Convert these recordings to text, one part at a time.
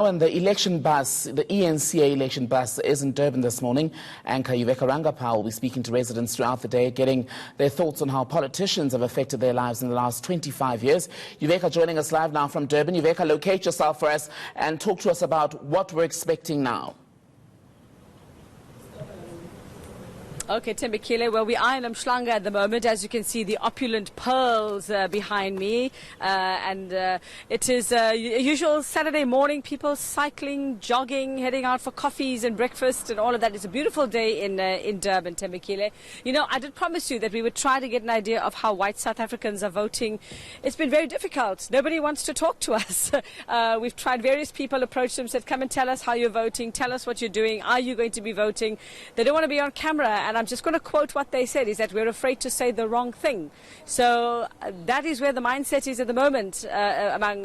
And the election bus, the eNCA election bus, is in Durban this morning. Anchor Uveka Rangappa will be speaking to residents throughout the day, getting their thoughts on how politicians have affected their lives in the last 25 years. Uveka joining us live now from Durban. Uveka, locate yourself for us and talk to us about what we're expecting now. Okay, Tembekile, well, we are in Umhlanga at the moment. As you can see, the opulent pearls behind me. It is a usual Saturday morning, people cycling, jogging, heading out for coffees and breakfast and all of that. It's a beautiful day in Durban, Tembekile. You know, I did promise you that we would try to get an idea of how white South Africans are voting. It's been very difficult. Nobody wants to talk to us. We've tried various people, approached them, said, come and tell us how you're voting, tell us what you're doing, are you going to be voting? They don't want to be on camera, and I'm just going to quote what they said, is that we're afraid to say the wrong thing. So that is where the mindset is at the moment among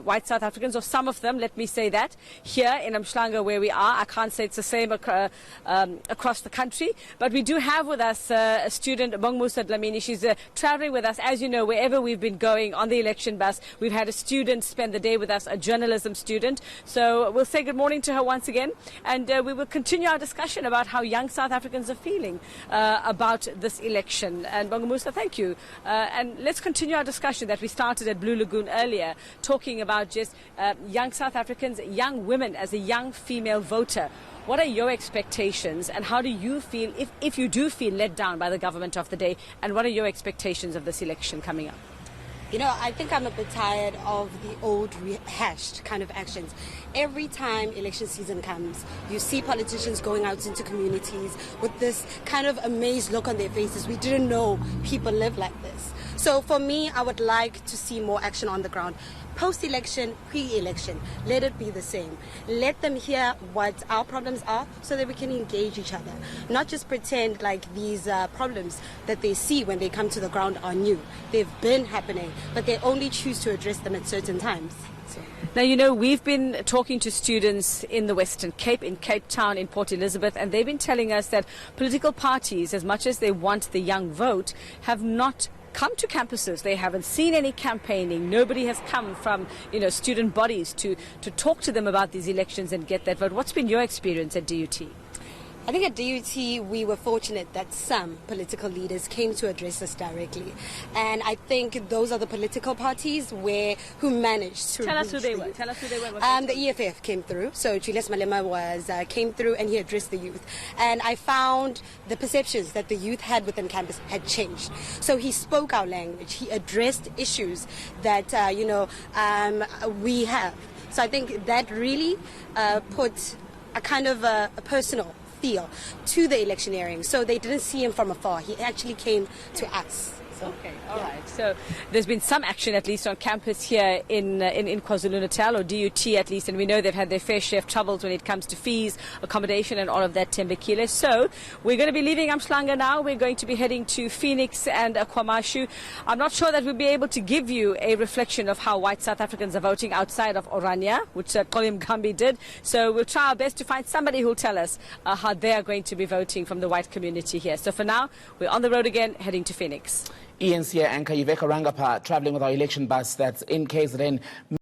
white South Africans, or some of them, let me say that. Here in Umhlanga where we are, I can't say it's the same across the country, but we do have with us a student, Musa Dlamini. She's traveling with us. As you know, wherever we've been going on the election bus, we've had a student spend the day with us, a journalism student. So we'll say good morning to her once again, and we will continue our discussion about how young South Africans are feeling about this election. And Musa, thank you. And let's continue our discussion that we started at Blue Lagoon earlier, talking about just young South Africans, young women as a young female voter. What are your expectations, and how do you feel, if you do feel let down by the government of the day, and what are your expectations of this election coming up? You know, I think I'm a bit tired of the old rehashed kind of actions. Every time election season comes, you see politicians going out into communities with this kind of amazed look on their faces. We didn't know people live like this. So for me, I would like to see more action on the ground. Post-election, pre-election, let it be the same. Let them hear what our problems are so that we can engage each other. Not just pretend like these problems that they see when they come to the ground are new. They've been happening, but they only choose to address them at certain times. So. Now, you know, we've been talking to students in the Western Cape, in Cape Town, in Port Elizabeth, and they've been telling us that political parties, as much as they want the young vote, have not come to campuses. They haven't seen any campaigning. Nobody has come from, you know, student bodies to talk to them about these elections and get that vote. What's been your experience at DUT? I think at DUT we were fortunate that some political leaders came to address us directly, and I think those are the political parties who managed to tell us who they were. Tell us who they were. The EFF came through, so Julius Malema came through and he addressed the youth, and I found the perceptions that the youth had within campus had changed. So he spoke our language. He addressed issues that we have. So I think that really put a kind of a personal feel to the electioneering, so they didn't see him from afar. He actually came to us. So, okay, all right. So there's been some action, at least on campus here in KwaZulu-Natal, or DUT at least, and we know they've had their fair share of troubles when it comes to fees, accommodation and all of that, Tembekile. So we're going to be leaving Umhlanga now. We're going to be heading to Phoenix and KwaMashu. I'm not sure that we'll be able to give you a reflection of how white South Africans are voting outside of Orania, which Colin Gambi did. So we'll try our best to find somebody who'll tell us how they are going to be voting from the white community here. So for now, we're on the road again, heading to Phoenix. eNCA anchor Uveka Rangappa traveling with our election bus that's in KZN.